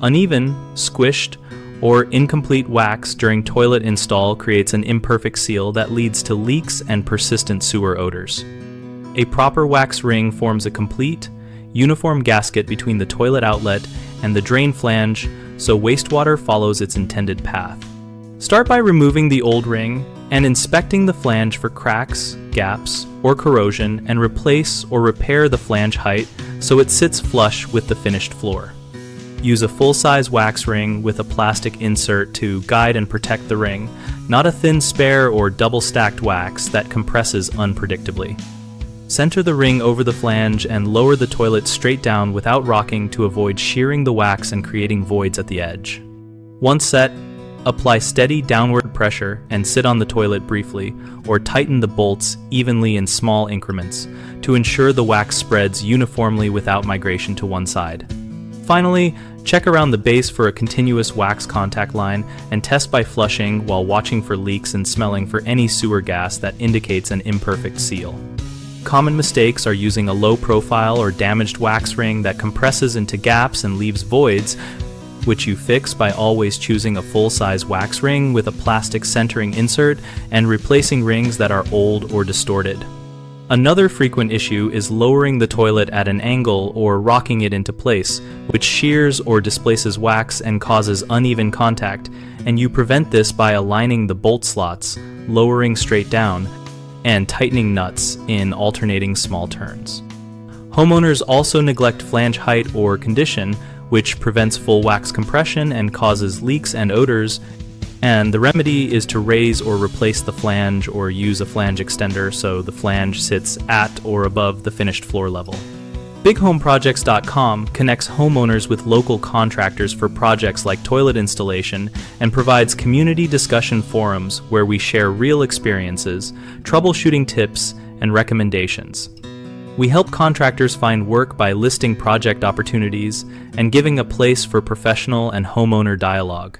Uneven, squished, or incomplete wax during toilet install creates an imperfect seal that leads to leaks and persistent sewer odors. A proper wax ring forms a complete, uniform gasket between the toilet outlet and the drain flange, so wastewater follows its intended path. Start by removing the old ring and inspecting the flange for cracks, gaps, or corrosion, and replace or repair the flange height so it sits flush with the finished floor. Use a full-size wax ring with a plastic insert to guide and protect the ring, not a thin spare or double-stacked wax that compresses unpredictably. Center the ring over the flange and lower the toilet straight down without rocking to avoid shearing the wax and creating voids at the edge. Once set, apply steady downward pressure and sit on the toilet briefly, or tighten the bolts evenly in small increments to ensure the wax spreads uniformly without migration to one side. Finally, check around the base for a continuous wax contact line and test by flushing while watching for leaks and smelling for any sewer gas that indicates an imperfect seal. Common mistakes are using a low-profile or damaged wax ring that compresses into gaps and leaves voids, which you fix by always choosing a full-size wax ring with a plastic centering insert and replacing rings that are old or distorted. Another frequent issue is lowering the toilet at an angle or rocking it into place, which shears or displaces wax and causes uneven contact, and you prevent this by aligning the bolt slots, lowering straight down, and tightening nuts in alternating small turns. Homeowners also neglect flange height or condition, which prevents full wax compression and causes leaks and odors, and the remedy is to raise or replace the flange or use a flange extender so the flange sits at or above the finished floor level. BigHomeProjects.com connects homeowners with local contractors for projects like toilet installation and provides community discussion forums where we share real experiences, troubleshooting tips, and recommendations. We help contractors find work by listing project opportunities and giving a place for professional and homeowner dialogue.